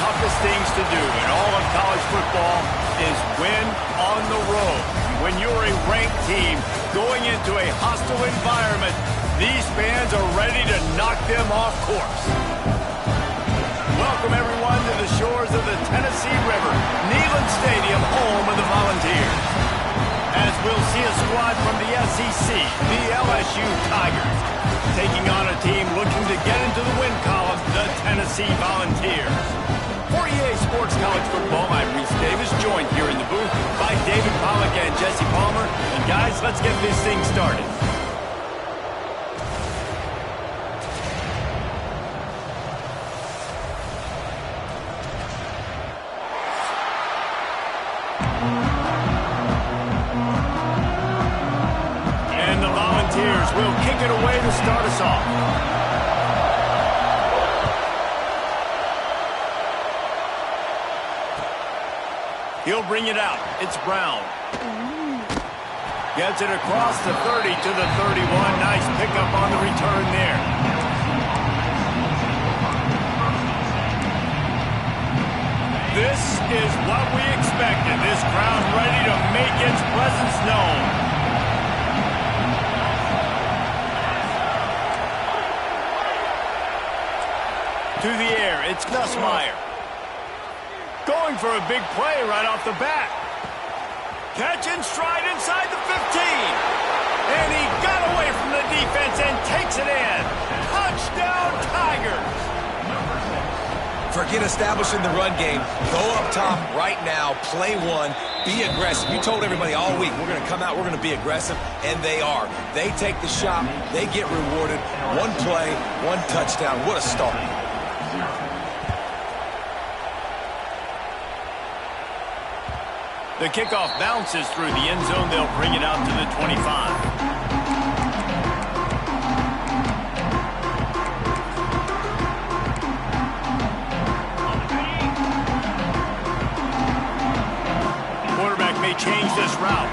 toughest things to do in all of college football is win on the road. When you're a ranked team going into a hostile environment, these fans are ready to knock them off course. Welcome, everyone, to the shores of the Tennessee River, Neyland Stadium, home of the Volunteers. As we'll see a squad from the SEC, the LSU Tigers, taking on a team looking to get into the win column, the Tennessee Volunteers. For EA Sports College Football, I'm Reese Davis, joined here in the booth by David Pollack and Jesse Palmer. And guys, let's get this thing started. And the Volunteers will kick it away to start us off. He'll bring it out. It's Brown. Gets it across the 30 to the 31. Nice pickup on the return there. This is what we expected. This crowd ready to make its presence known. To the air, it's Nussmeier. Going for a big play right off the bat. Catch and stride inside the 15. And he got away from the defense and takes it in. Touchdown, Tigers. Forget establishing the run game. Go up top right now. Play one. Be aggressive. You told everybody all week, we're going to come out, we're going to be aggressive, and they are. They take the shot. They get rewarded. One play, one touchdown. What a start. The kickoff bounces through the end zone. They'll bring it out to the 25. Quarterback may change this route.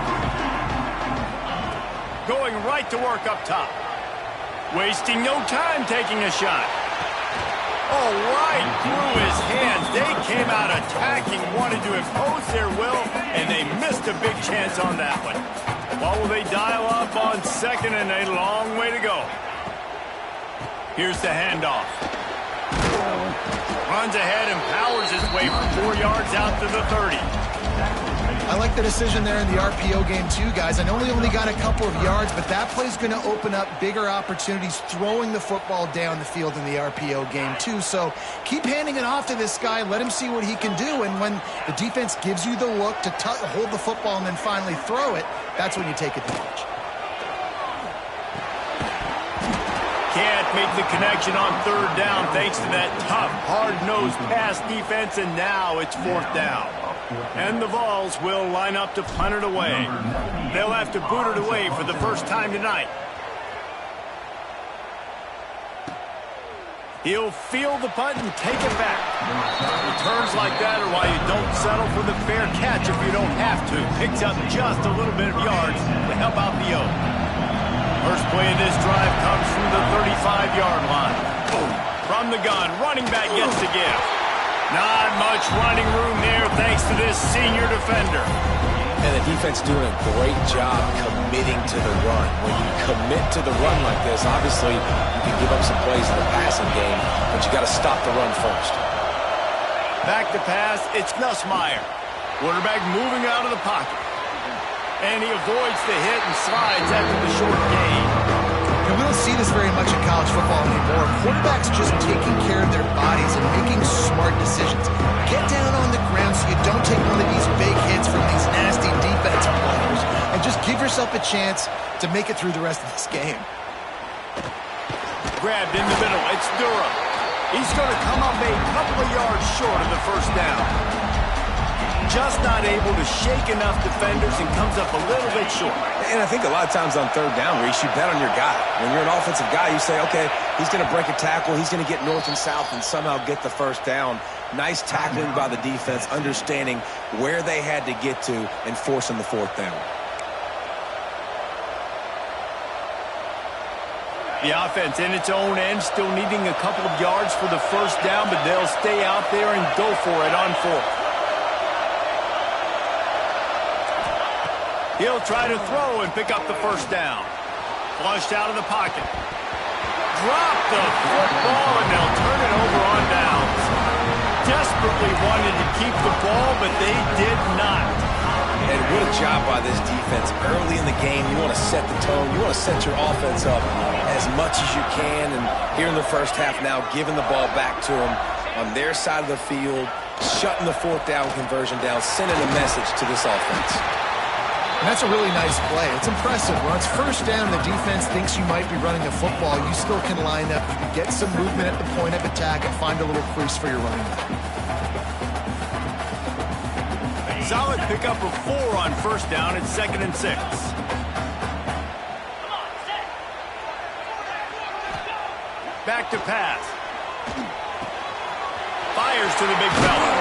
Going right to work up top. Wasting no time taking a shot. Oh, right through his hands. They came out attacking, wanted to impose their will, and they missed a big chance on that one. What will they dial up on second, and a long way to go? Here's the handoff. Runs ahead and powers his way for 4 yards out to the 30. I like the decision there in the RPO game too, guys. I know he only got a couple of yards, but that play's going to open up bigger opportunities throwing the football down the field in the RPO game too. So keep handing it off to this guy. Let him see what he can do. And when the defense gives you the look to hold the football and then finally throw it, that's when you take advantage. Can't make the connection on third down thanks to that tough, hard-nosed pass defense, and now it's fourth down. And the Vols will line up to punt it away. They'll have to boot it away for the first time tonight. He'll field the punt and take it back. Returns like that are why you don't settle for the fair catch if you don't have to. Picks up just a little bit of yards to help out the Oak. First play of this drive comes from the 35-yard line. Boom. From the gun, running back gets the give. Not much running room there thanks to this senior defender. And the defense doing a great job committing to the run. When you commit to the run like this, obviously you can give up some plays in the passing game, but you got to stop the run first. Back to pass, it's Nussmeier. Quarterback moving out of the pocket. And he avoids the hit and slides after the short gain. And we don't see this very much in college football anymore. Quarterbacks just taking care of their bodies and making smart decisions. Get down on the ground so you don't take one of these big hits from these nasty defensive players, and just give yourself a chance to make it through the rest of this game. Grabbed in the middle, it's Durham. He's going to come up a couple of yards short of the first down. Just not able to shake enough defenders and comes up a little bit short. And I think a lot of times on third down, Reese, you bet on your guy. When you're an offensive guy, you say, okay, he's going to break a tackle, he's going to get north and south and somehow get the first down. Nice tackling by the defense, understanding where they had to get to and forcing the fourth down. The offense in its own end, still needing a couple of yards for the first down, but they'll stay out there and go for it on fourth. He'll try to throw and pick up the first down. Flushed out of the pocket. Drop the football, and they'll turn it over on downs. Desperately wanted to keep the ball, but they did not. And what a job by this defense. Early in the game, you want to set the tone. You want to set your offense up as much as you can. And here in the first half now, giving the ball back to them on their side of the field, shutting the fourth down conversion down, sending a message to this offense. And that's a really nice play. It's impressive. When it's first down, the defense thinks you might be running the football. You still can line up. You can get some movement at the point of attack and find a little crease for your running back. Solid pickup of 4 on first down. It's 2nd and 6. Back to pass. Fires to the big fella.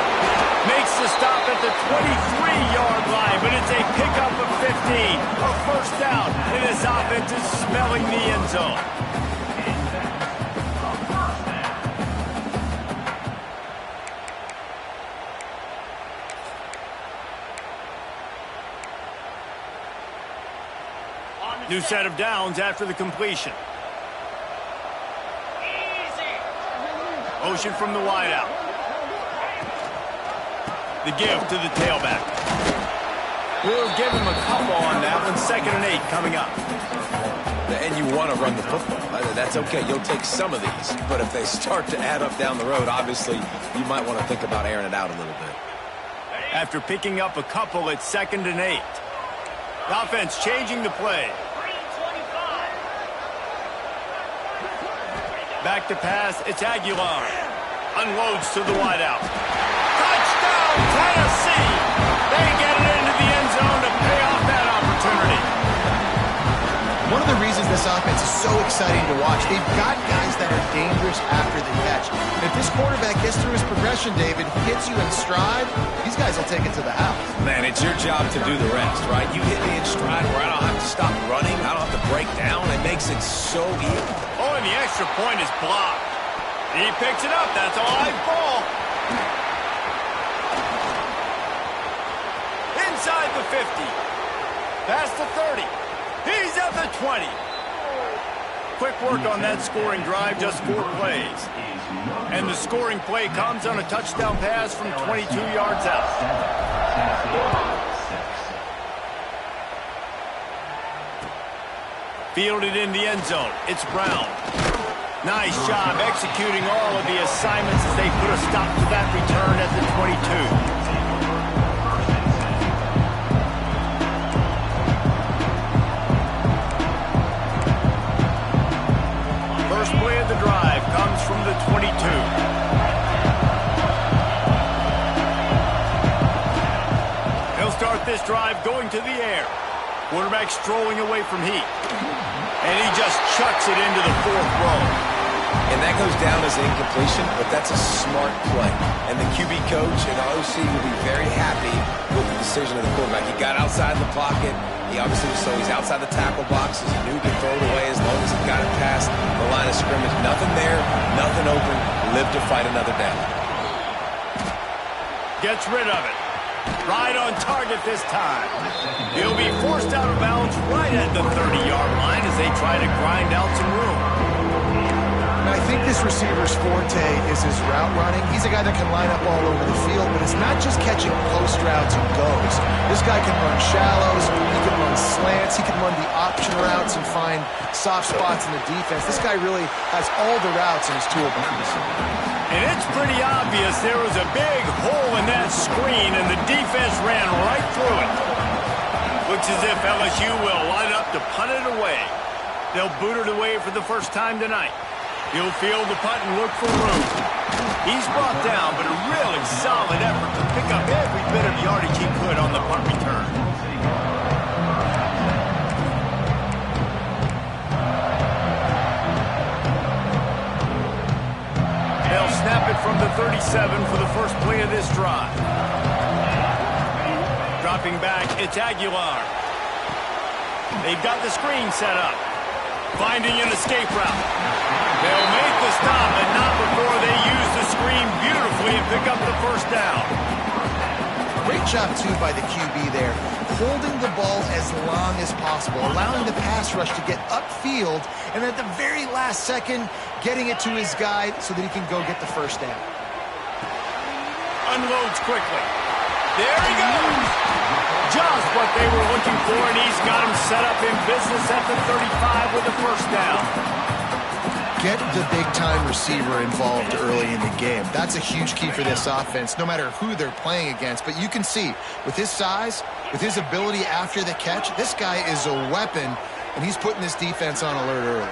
Makes the stop at the 23-yard line, but it's a pickup of 15. A first down, and this offense is smelling the end zone. New set of downs after the completion. Motion from the wideout. The give to the tailback. We'll give him a couple on that one. 2nd and 8 coming up. And you want to run the football. That's okay. You'll take some of these. But if they start to add up down the road, obviously, you might want to think about airing it out a little bit. After picking up a couple, it's 2nd and 8. The offense changing the play. Back to pass, it's Aguilar. Unloads to the wideout. Touchdown, Tennessee! They get it into the end zone to pay off that opportunity. One of the reasons this offense is so exciting to watch, they've got guys that are dangerous after the catch. And if this quarterback gets through his progression, David, hits you in stride, these guys will take it to the house. Man, it's your job to do the rest, right? You hit me in stride where I don't have to stop running. I don't have to break down. It makes it so easy. Oh, and the extra point is blocked. He picks it up. That's a live ball. Inside the 50. Past the 30. He's at the 20. Quick work on that scoring drive, just 4 plays. And the scoring play comes on a touchdown pass from 22 yards out. Fielded in the end zone. It's Brown. Nice job executing all of the assignments as they put a stop to that return at the 22. First play of the drive comes from the 22. He'll start this drive going to the air. Quarterback strolling away from heat. And he just chucks it into the 4th row. And that goes down as an incompletion, but that's a smart play. And the QB coach and OC will be very happy with the decision of the quarterback. He got outside the pocket. He obviously was so he's outside the tackle boxes. He knew he could throw it away as long as he got it past the line of scrimmage. Nothing there, nothing open. Live to fight another down. Gets rid of it. Right on target this time. He'll be forced out of bounds right at the 30-yard line as they try to grind out some room. And I think this receiver's forte is his route running. He's a guy that can line up all over the field, but it's not just catching post routes and goes. This guy can run shallows, he can run slants, he can run the option routes and find soft spots in the defense. This guy really has all the routes in his toolbox. And it's pretty obvious there was a big hole in that screen, and the defense ran right through it. Looks as if LSU will line up to punt it away. They'll boot it away for the first time tonight. He'll field the punt and look for room. He's brought down, but a really solid effort to pick up every bit of yardage he could on the punt return. They'll snap it from the 37 for the first play of this drive. Dropping back, it's Aguilar. They've got the screen set up. Finding an escape route. They'll make the stop, but not before they use the screen beautifully and pick up the first down. Great job, too, by the QB there. Holding the ball as long as possible, allowing the pass rush to get upfield, and at the very last second, getting it to his guy so that he can go get the first down. Unloads quickly. There he goes. Just what they were looking for, and he's got him set up in business at the 35 with the first down. Get the big-time receiver involved early in the game. That's a huge key for this offense, no matter who they're playing against. But you can see, with his size, with his ability after the catch, this guy is a weapon, and he's putting this defense on alert early.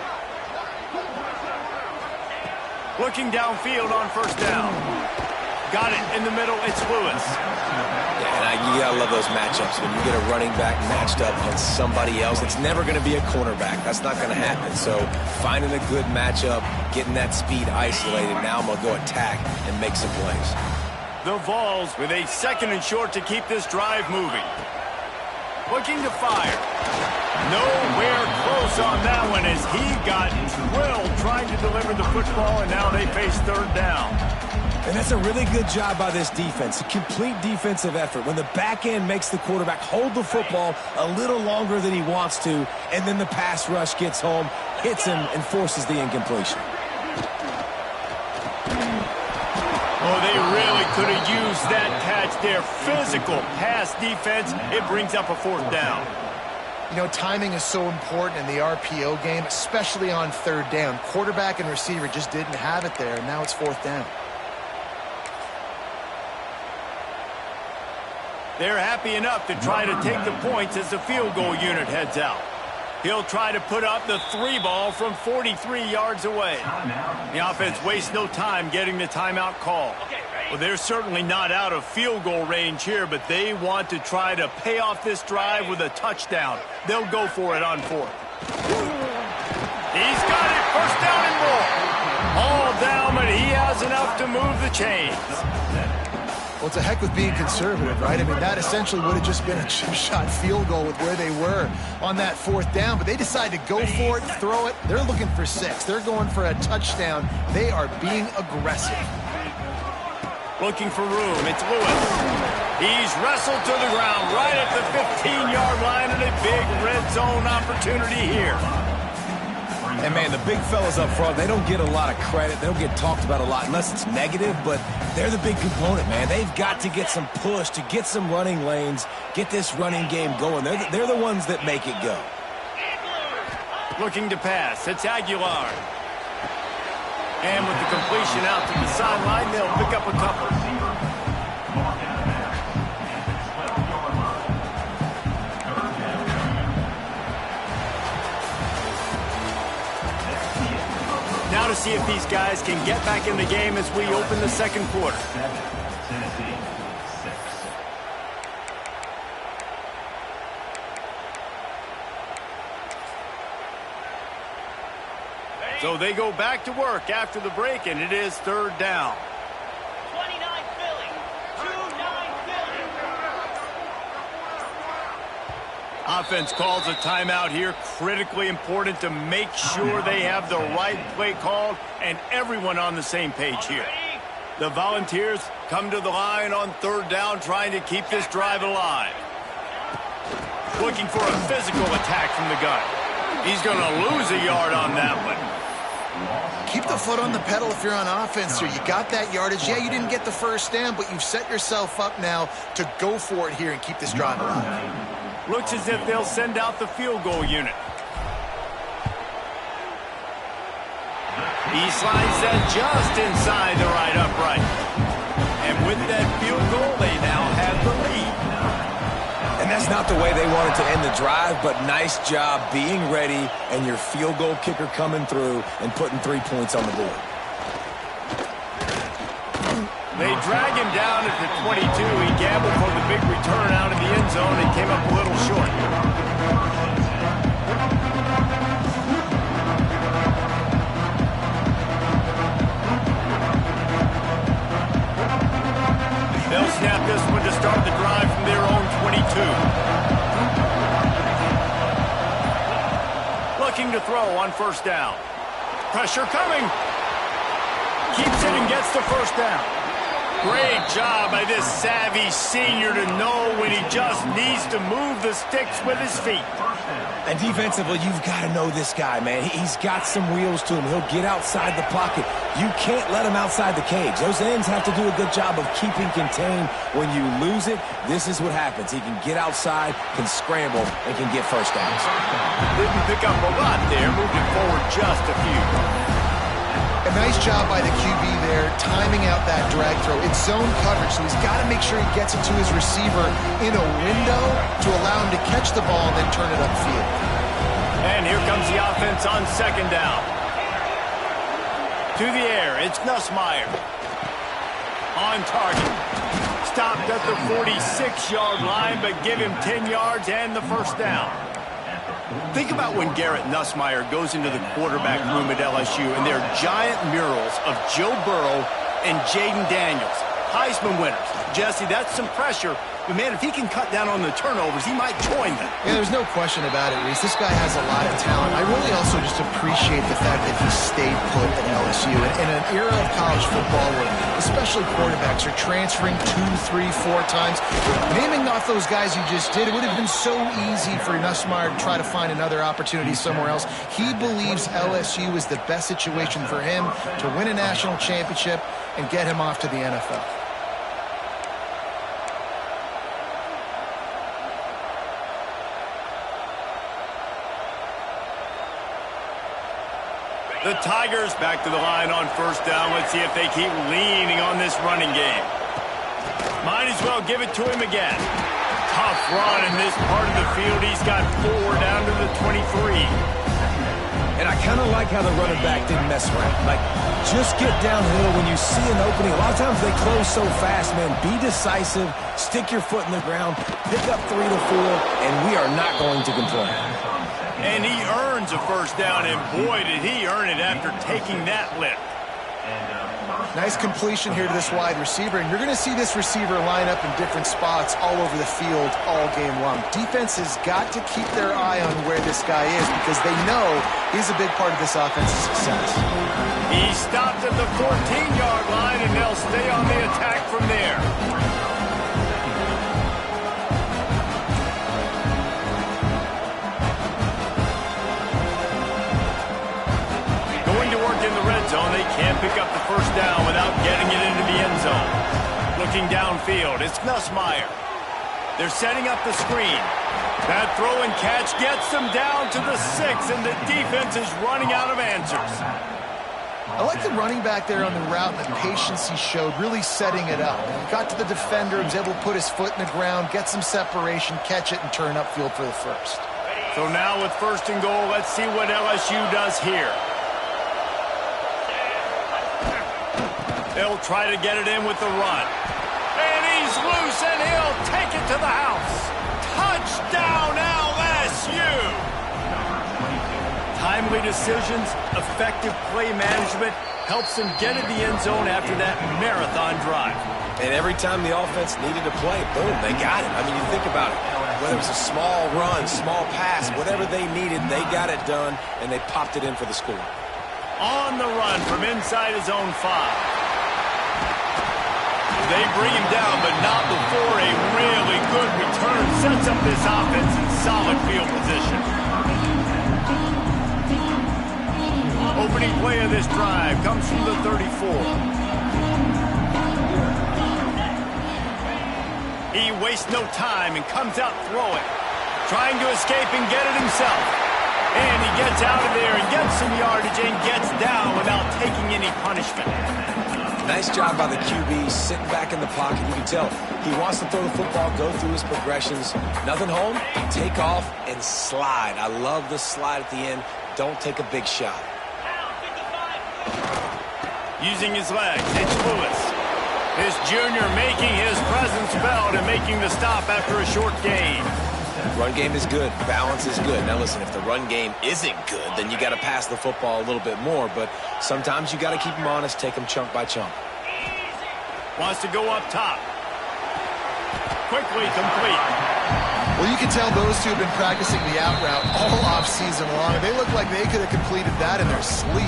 Looking downfield on first down. Got it in the middle. It's Lewis. Yeah, and you gotta love those matchups. When you get a running back matched up against somebody else, it's never going to be a cornerback. That's not going to happen. So finding a good matchup, getting that speed isolated. Now I'm going to go attack and make some plays. The Vols with a 2nd and short to keep this drive moving. Looking to fire. Nowhere close on that one as he got drilled trying to deliver the football, and now they face 3rd down. And that's a really good job by this defense, a complete defensive effort. When the back end makes the quarterback hold the football a little longer than he wants to, and then the pass rush gets home, hits him, and forces the incompletion. Oh, they really could have used that catch there. Physical pass defense. It brings up a 4th down. You know, timing is so important in the RPO game, especially on 3rd down. Quarterback and receiver just didn't have it there, and now it's 4th down. They're happy enough to try to take the points as the field goal unit heads out. He'll try to put up the 3 ball from 43 yards away. The offense wastes no time getting the timeout call. Well, they're certainly not out of field goal range here, but they want to try to pay off this drive with a touchdown. They'll go for it on 4th. He's got it. 1st down and more. All down, but he has enough to move the chains. Well, it's a heck with being conservative, right? I mean, that essentially would have just been a chip-shot field goal with where they were on that 4th down, but they decided to go for it, throw it. They're looking for 6. They're going for a touchdown. They are being aggressive. Looking for room. It's Lewis. He's wrestled to the ground right at the 15-yard line, and a big red zone opportunity here. And, man, the big fellas up front, they don't get a lot of credit. They don't get talked about a lot unless it's negative, but they're the big component, man. They've got to get some push, to get some running lanes, get this running game going. They're the ones that make it go. Looking to pass. It's Aguilar. And with the completion out to the sideline, they'll pick up a couple. Now to see if these guys can get back in the game as we open the 2nd quarter. So they go back to work after the break, and it is 3rd down. 29 Philly. 2-9 Philly. Offense calls a timeout here. Critically important to make sure they have the right play called and everyone on the same page here. The Volunteers come to the line on 3rd down, trying to keep this drive alive. Looking for a physical attack from the gun. He's going to lose a yard on that one. Keep the foot on the pedal if you're on offense here. You got that yardage. Yeah, you didn't get the 1st down, but you've set yourself up now to go for it here and keep this drive alive. Looks as if they'll send out the field goal unit. He slides that just inside the right upright. And with that field goal, they now have the lead. And that's not the way they wanted to end the drive, but nice job being ready and your field goal kicker coming through and putting 3 points on the board. They drag him down at the 22. He gambled for the big return out of the end zone and came up a little short. They'll snap this one to start the drive from their own 22. Looking to to throw on first down. Pressure coming. Keeps it and gets the first down. Great job by this savvy senior to know when he just needs to move the sticks with his feet. And defensively, you've got to know this guy, man. He's got some wheels to him. He'll get outside the pocket. You can't let him outside the cage. Those ends have to do a good job of keeping contained. When you lose it, this is what happens. He can get outside, can scramble, and can get first downs. Didn't pick up a lot there, moved it forward just a few. A nice job by the QB there, timing out that drag throw. It's zone coverage, so he's got to make sure he gets it to his receiver in a window to allow him to catch the ball and then turn it upfield. And here comes the offense on second down. To the air, it's Nussmeier. On target. Stopped at the 46-yard line, but give him 10 yards and the first down. Think about when Garrett Nussmeier goes into the quarterback room at LSU, and there are giant murals of Joe Burrow and Jaden Daniels, Heisman winners. Jesse, that's some pressure, but man, if he can cut down on the turnovers, he might join them. Yeah, there's no question about it, Reese. This guy has a lot of talent. I really also just appreciate the fact that he stayed put at LSU. In an era of college football where especially quarterbacks are transferring 2, 3, 4 times, naming off those guys you just did, it would have been so easy for Nussmeier to try to find another opportunity somewhere else. He believes LSU is the best situation for him to win a national championship and get him off to the NFL. The Tigers back to the line on first down. Let's see if they keep leaning on this running game. Might as well give it to him again. Tough run in this part of the field. He's got 4 down to the 23. And I kind of like how the running back didn't mess around. Like, just get downhill when you see an opening. A lot of times they close so fast, man. Be decisive, stick your foot in the ground, pick up 3 to 4, and we are not going to complain. And he earns a first down, and boy, did he earn it after taking that lift. Nice completion here to this wide receiver, and you're going to see this receiver line up in different spots all over the field all game long. Defense has got to keep their eye on where this guy is because they know he's a big part of this offense's success. He stopped at the 14-yard line, and they'll stay on the attack from there. In the red zone, they can't pick up the first down without getting it into the end zone. Looking downfield, it's Nussmeier. They're setting up the screen. That throw and catch gets them down to the 6, and the defense is running out of answers. I like the running back there on the route and the patience he showed, really setting it up. Got to the defender, was able to put his foot in the ground, get some separation, catch it, and turn upfield for the first. So now with first and goal, let's see what LSU does here. They'll try to get it in with the run. And he's loose, and he'll take it to the house. Touchdown, LSU! Timely decisions, effective play management helps them get in the end zone after that marathon drive. And every time the offense needed to play, boom, they got it. I mean, you think about it. Whether it was a small run, small pass, whatever they needed, they got it done, and they popped it in for the score. On the run from inside his own 5. They bring him down, but not before a really good return sets up this offense in solid field position. Opening play of this drive comes from the 34. He wastes no time and comes out throwing, trying to escape and get it himself. And he gets out of there and gets some yardage and gets down without taking any punishment. Nice job by the QB, sitting back in the pocket. You can tell he wants to throw the football, go through his progressions. Nothing home, take off, and slide. I love the slide at the end. Don't take a big shot. Using his legs, it's Lewis. This junior making his presence felt and making the stop after a short gain. Run game is good. Balance is good. Now, listen, if the run game isn't good, then you got to pass the football a little bit more. But sometimes you got to keep them honest, take them chunk by chunk. Wants to go up top. Quickly complete. Well, Well, you can tell those two have been practicing the out route all off season long. They look like they could have completed that in their sleep.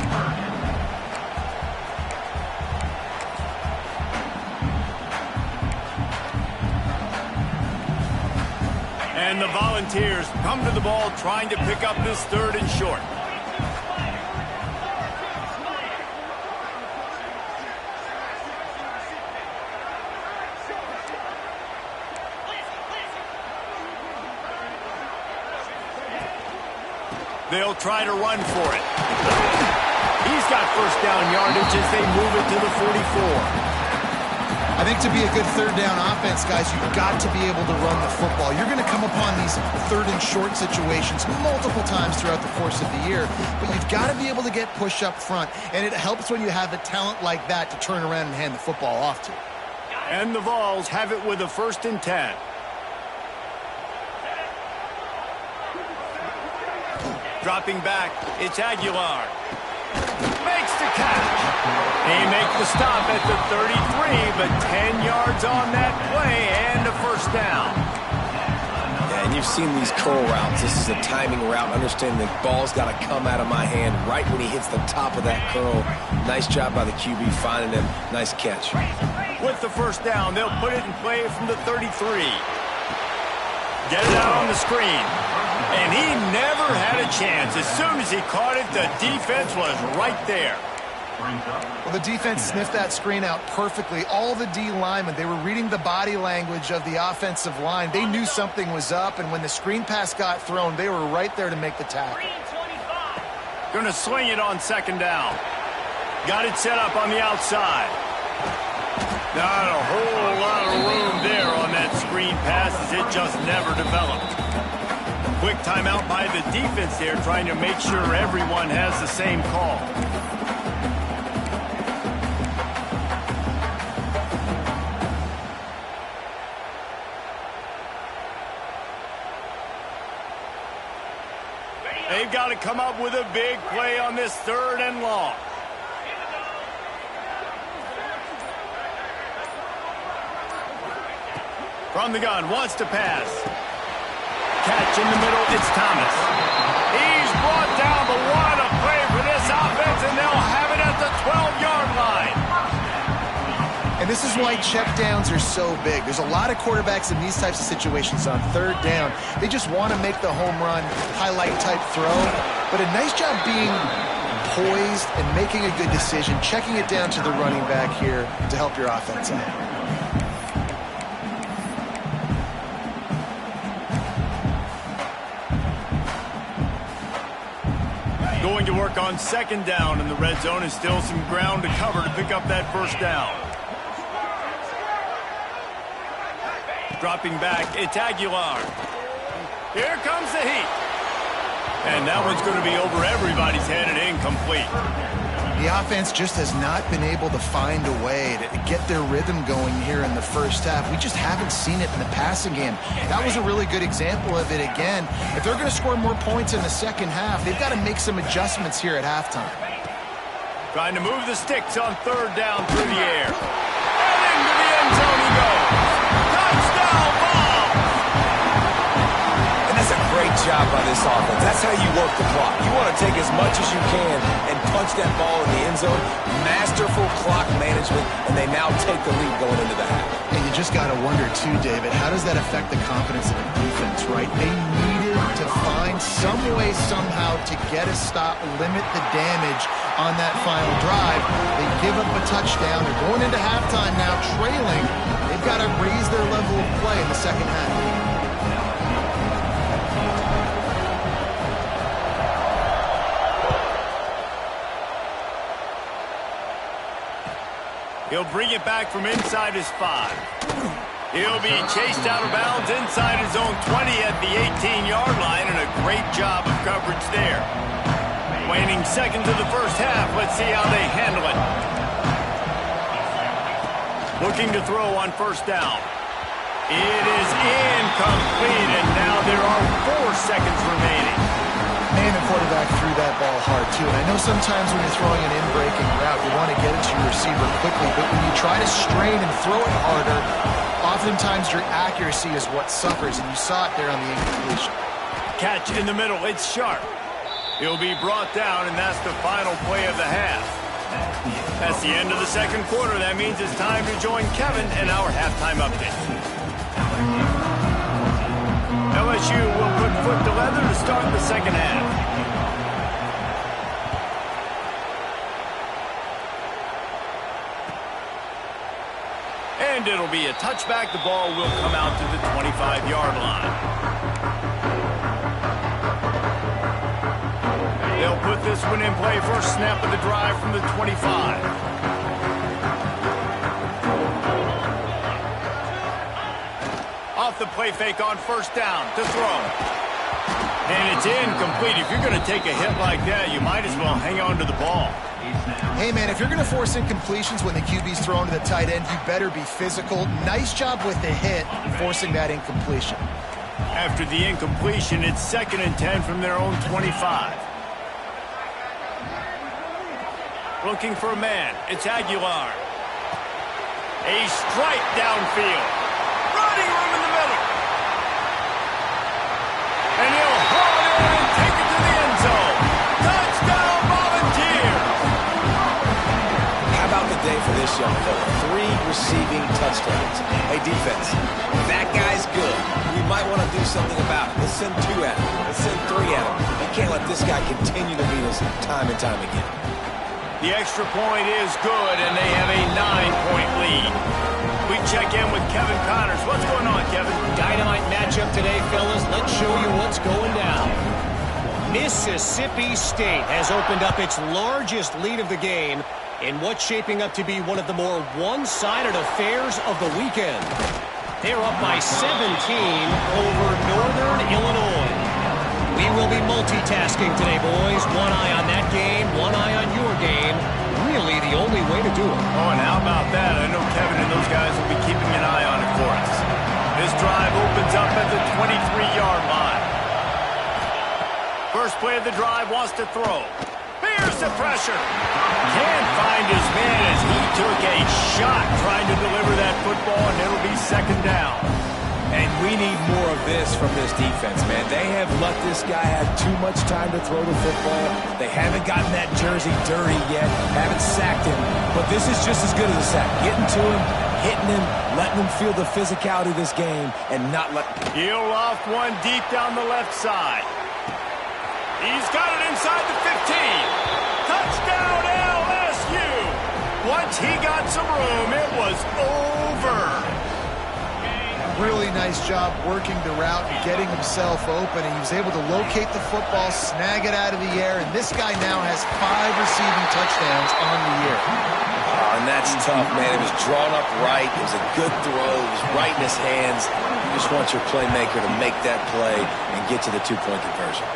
And the Volunteers come to the ball trying to pick up this 3rd and short. They'll try to run for it. He's got first down yardage as they move it to the 44. I think to be a good 3rd down offense, guys, you've got to be able to run the football. You're going to come upon these 3rd and short situations multiple times throughout the course of the year, but you've got to be able to get push up front, and it helps when you have a talent like that to turn around and hand the football off to. And the Vols have it with a 1st and 10. Dropping back, it's Aguilar. Makes the catch. They make the stop at the 33, but 10 yards on that play and a 1st down. Yeah, and you've seen these curl routes. This is a timing route. Understanding the ball's got to come out of my hand right when he hits the top of that curl. Nice job by the QB finding him. Nice catch. With the 1st down, they'll put it in play from the 33. Get it out on the screen. And he never had a chance. As soon as he caught it, the defense was right there. Well, the defense sniffed that screen out perfectly. All the D linemen, they were reading the body language of the offensive line. They knew something was up, and when the screen pass got thrown, they were right there to make the tackle. Going to swing it on 2nd down. Got it set up on the outside. Not a whole lot of room there on that screen pass as it just never developed. Quick timeout by the defense there, trying to make sure everyone has the same call. They've got to come up with a big play on this 3rd and long. From the gun, wants to pass. Catch in the middle, it's Thomas. He's brought down, but what a play for this offense, and they'll have it at the 12-yard line. And this is why checkdowns are so big. There's a lot of quarterbacks in these types of situations on 3rd down. They just want to make the home run, highlight-type throw. But a nice job being poised and making a good decision, checking it down to the running back here to help your offense out. Going to work on 2nd down in the red zone, and still some ground to cover to pick up that 1st down. Dropping back, it's Aguilar. Here comes the heat. And that one's going to be over everybody's head and incomplete. The offense just has not been able to find a way to get their rhythm going here in the 1st half. We just haven't seen it in the passing game. That was a really good example of it again. If they're going to score more points in the 2nd half, they've got to make some adjustments here at halftime. Trying to move the sticks on 3rd down through the air. And into the end zone he goes. Touchdown ball! And that's a great job by this offense. That's how you work the clock. You want to take as much as you can and punch that ball in the end zone. Masterful clock management, and they now take the lead going into the half. And you just got to wonder, too, David, how does that affect the confidence of the defense, right? They needed to find some way, somehow, to get a stop, limit the damage on that final drive. They give up a touchdown. They're going into halftime now, trailing. They've got to raise their level of play in the 2nd half. He'll bring it back from inside his 5. He'll be chased out of bounds inside his own 20 at the 18-yard line, and a great job of coverage there. Waning seconds of the 1st half. Let's see how they handle it. Looking to throw on 1st down. It is incomplete, and now there are 4 seconds remaining. And the quarterback threw that ball hard, too. And I know sometimes when you're throwing an in-breaking route, you want to get it to your receiver quickly. But when you try to strain and throw it harder, Oftentimes your accuracy is what suffers, and you saw it there on the incompletion. Catch in the middle. It's sharp. He'll be brought down, and that's the final play of the half. That's the end of the second quarter. That means it's time to join Kevin in our halftime update. LSU will put foot to leather to start the second half. And it'll be a touchback. The ball will come out to the 25-yard line. They'll put this one in play. First snap of the drive from the 25. Off the play fake on first down to throw. And it's incomplete. If you're going to take a hit like that, you might as well hang on to the ball. Hey, man, if you're going to force incompletions when the QB's thrown to the tight end, you better be physical. Nice job with the hit, forcing that incompletion. After the incompletion, it's 2nd and 10 from their own 25. Looking for a man. It's Aguilar. A strike downfield. Running room in the middle. And he'll haul it in and take it to the end zone. Touchdown, Volunteers! How about the day for this young fella? 3 receiving touchdowns. Hey, defense, that guy's good. We might want to do something about it. Let's send 2 at him. Let's send 3 at him. You can't let this guy continue to beat us time and time again. The extra point is good, and they have a 9-point lead. We check in with Kevin Connors. What's going on, Kevin? Dynamite matchup today, fellas. Let's show you what's going down. Mississippi State has opened up its largest lead of the game in what's shaping up to be one of the more one-sided affairs of the weekend. They're up by 17 over Northern Illinois. We will be multitasking today, boys. One eye on that game, one eye on your game. Really the only way to do it. Oh, and how about that? I know Kevin and those guys will be keeping an eye on it for us. This drive opens up at the 23-yard line. First play of the drive, wants to throw. Bears the pressure. Can't find his man as he took a shot trying to deliver that football, and it'll be 2nd down. And we need more of this from this defense, man. They have let this guy have too much time to throw the football. They haven't gotten that jersey dirty yet, haven't sacked him. But this is just as good as a sack. Getting to him, hitting him, letting him feel the physicality of this game, and not let... He'll loft one deep down the left side. He's got it inside the 15. Touchdown, LSU. Once he got some room, it was over. Really nice job working the route and getting himself open, and he was able to locate the football, snag it out of the air, and this guy now has 5 receiving touchdowns on the year. And that's tough, man. It was drawn up right. It was a good throw. It was right in his hands. You just want your playmaker to make that play and get to the 2-point conversion.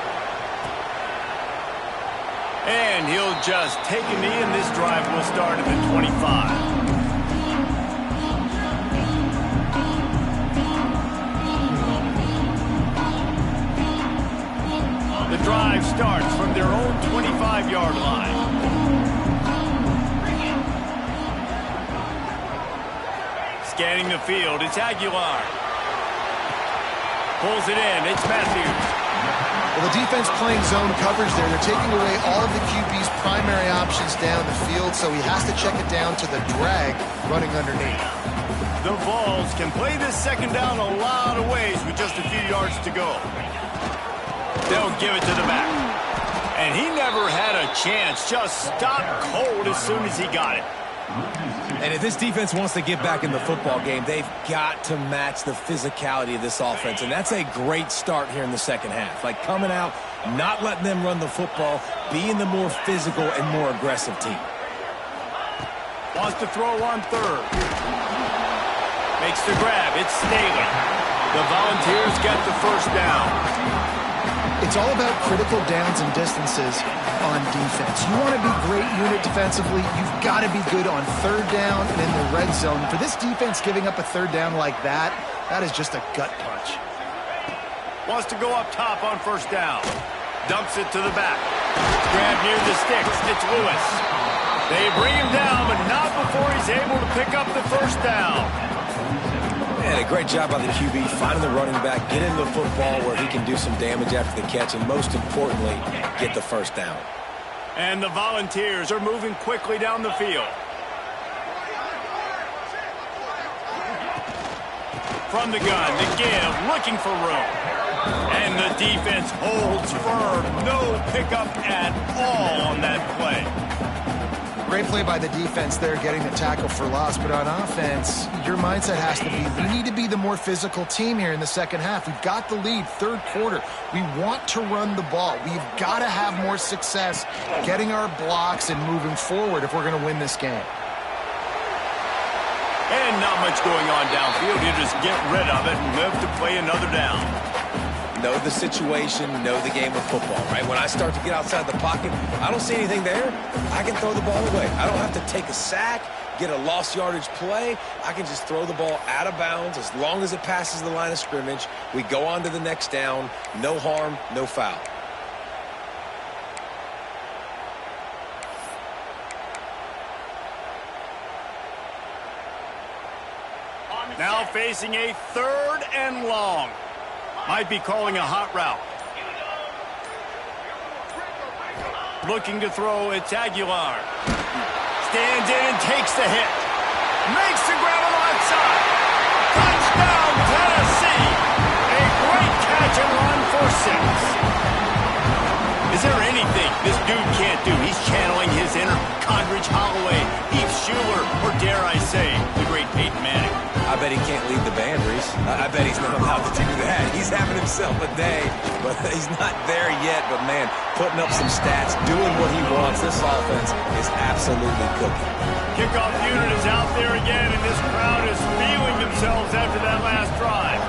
And he'll just take a knee, and this drive will start at the 25. The drive starts from their own 25-yard line. Scanning the field, it's Aguilar. Pulls it in, it's Matthews. Well, the defense playing zone coverage there. They're taking away all of the QB's primary options down the field, so he has to check it down to the drag running underneath. The Vols can play this 2nd down a lot of ways with just a few yards to go. They'll give it to the back. And he never had a chance. Just stopped cold as soon as he got it. And if this defense wants to get back in the football game, they've got to match the physicality of this offense. And that's a great start here in the second half. Like coming out, not letting them run the football, being the more physical and more aggressive team. Wants to throw on 3rd. Makes the grab. It's Staley. The Volunteers get the first down. It's all about critical downs and distances on defense. You want to be great unit defensively, you've got to be good on 3rd down and in the red zone. For this defense giving up a 3rd down like that, that is just a gut punch. Wants to go up top on 1st down. Dumps it to the back. Grab near the sticks. It's Lewis. They bring him down, but not before he's able to pick up the 1st down. And a great job by the QB finding the running back, getting the football where he can do some damage after the catch, and most importantly, get the first down. And the Volunteers are moving quickly down the field. From the gun, the give, looking for room. And the defense holds firm. No pickup at all on that play. Great play by the defense there, getting the tackle for loss. But on offense, your mindset has to be, we need to be the more physical team here in the second half. We've got the lead, third quarter. We want to run the ball. We've got to have more success getting our blocks and moving forward if we're going to win this game. And not much going on downfield. You just get rid of it and move to play another down. Know the situation, know the game of football, right? When I start to get outside the pocket, I don't see anything there, I can throw the ball away. I don't have to take a sack, get a lost yardage play. I can just throw the ball out of bounds as long as it passes the line of scrimmage. We go on to the next down. No harm, no foul. Now facing a 3rd and long. Might be calling a hot route. Looking to throw, it's Aguilar. Stands in and takes the hit. Makes the grab on the left side. Touchdown, Tennessee. A great catch and run for 6. Is there anything this dude can't do? He's channeling his inner Condridge Holloway, Heath Schuler, or dare I say, the great Peyton Manning. I bet he can't lead the band, Reese. I bet he's not allowed to do that. He's having himself a day, but he's not there yet. But, man, putting up some stats, doing what he wants. This offense is absolutely cooking. Kickoff unit is out there again, and this crowd is feeling themselves after that last drive.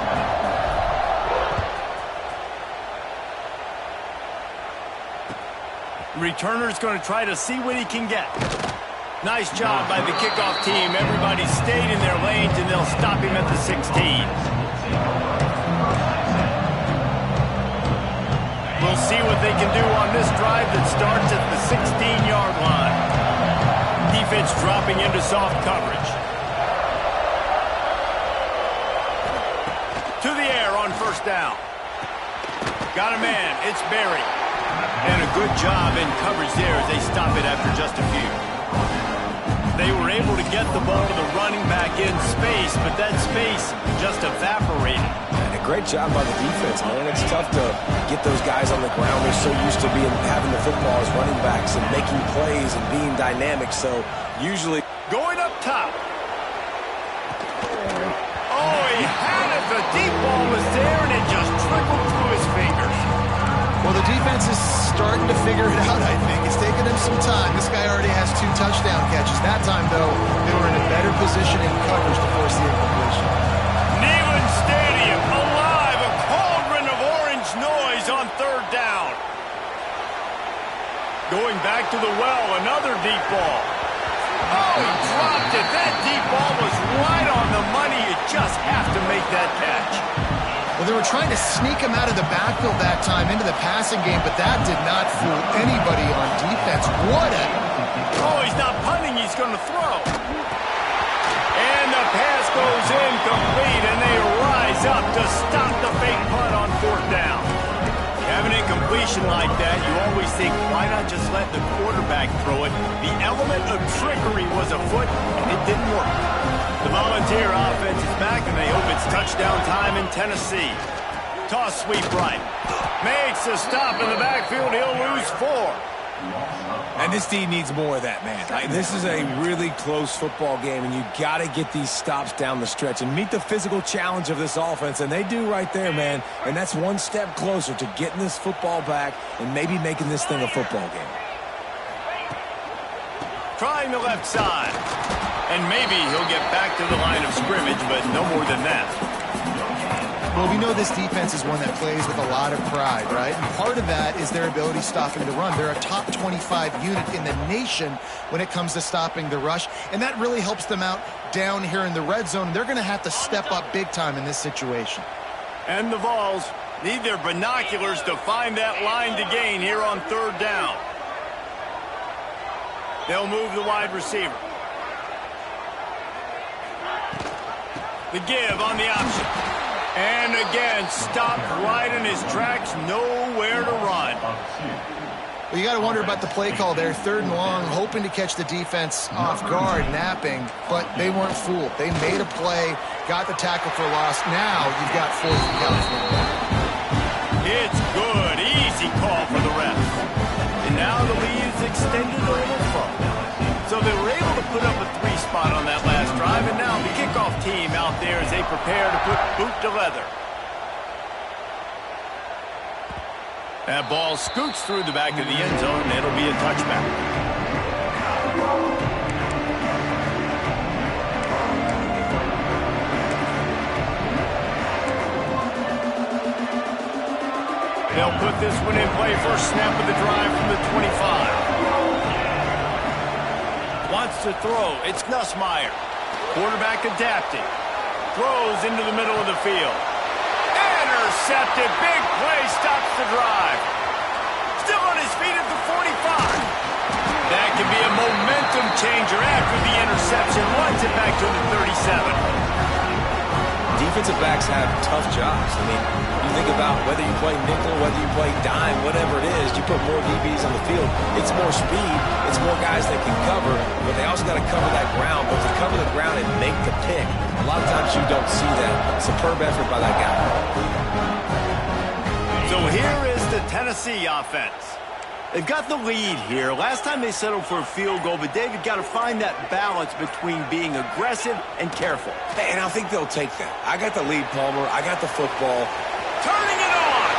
Returner's going to try to see what he can get. Nice job by the kickoff team. Everybody stayed in their lanes, and they'll stop him at the 16. We'll see what they can do on this drive that starts at the 16-yard line. Defense dropping into soft coverage. To the air on first down. Got a man. It's Berry. And a good job in coverage there as they stop it after just a few. They were able to get the ball to the running back in space, but that space just evaporated. And a great job by the defense, man. It's tough to get those guys on the ground. They're so used to having the football as running backs and making plays and being dynamic. So usually going up top. Oh, he had it. The deep ball was there, and it just trickled through his fingers. Well, the defense is starting to figure it out, I think. It's taken him some time. This guy already has 2 touchdown catches. That time, though, they were in a better position in coverage to force the incompletion. Neyland Stadium alive, a cauldron of orange noise on 3rd down. Going back to the well, another deep ball. Oh, he dropped it. That deep ball was right on the money. You just have to make that catch. Well, they were trying to sneak him out of the backfield that time into the passing game, but that did not fool anybody on defense. What a... Oh, he's not punting. He's going to throw. And the pass goes incomplete, and they rise up to stop the fake punt on 4th down. Have an incompletion like that, you always think, why not just let the quarterback throw it? The element of trickery was afoot, and it didn't work. The Volunteer offense is back, and they hope it's touchdown time in Tennessee. Toss sweep right. Makes a stop in the backfield. He'll lose 4. And this team needs more of that, man. This is a really close football game, and you got to get these stops down the stretch and meet the physical challenge of this offense, and they do right there, man. And that's one step closer to getting this football back and maybe making this thing a football game. Trying the left side. And maybe he'll get back to the line of scrimmage, but no more than that. Well, we know this defense is one that plays with a lot of pride, right? And part of that is their ability stopping the run. They're a top 25 unit in the nation when it comes to stopping the rush, and that really helps them out down here in the red zone. They're going to have to step up big time in this situation. And the Vols need their binoculars to find that line to gain here on 3rd down. They'll move the wide receiver. The give on the option. And again, stopped right in his tracks, nowhere to run. Well, you got to wonder about the play call there. 3rd and long, hoping to catch the defense off guard, napping, but they weren't fooled. They made a play, got the tackle for loss. Now you've got 4th and California. It's good. Easy call for the refs. And now the lead is extended a little further. So they were able to put up a 3 spot on that last drive, and now the kickoff team out there as they prepare to put boot to leather. That ball scoots through the back of the end zone, and it'll be a touchback. They'll put this one in play first snap of the drive from the 25. Wants to throw. It's Nussmeier. Quarterback adapting. Throws into the middle of the field. Intercepted. Big play stops the drive. Still on his feet at the 45. That can be a momentum changer after the interception. Runs it back to the 37. Defensive backs have tough jobs. I mean, you think about whether you play nickel, whether you play dime, whatever it is, you put more DBs on the field. It's more speed. It's more guys that can cover, but they also got to cover that ground. But to cover the ground and make the pick, a lot of times you don't see that. Superb effort by that guy. So here is the Tennessee offense. They've got the lead here. Last time they settled for a field goal, but David got to find that balance between being aggressive and careful. And I think they'll take that. I got the lead, Palmer. I got the football. Turning it on!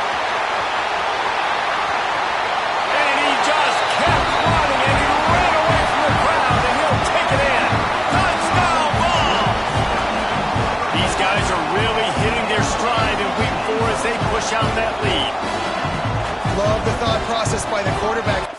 And he just kept running, and he ran away from the crowd, and he'll take it in. Touchdown ball! These guys are really hitting their stride in week 4 as they push out that lead. Love the thought process by the quarterback.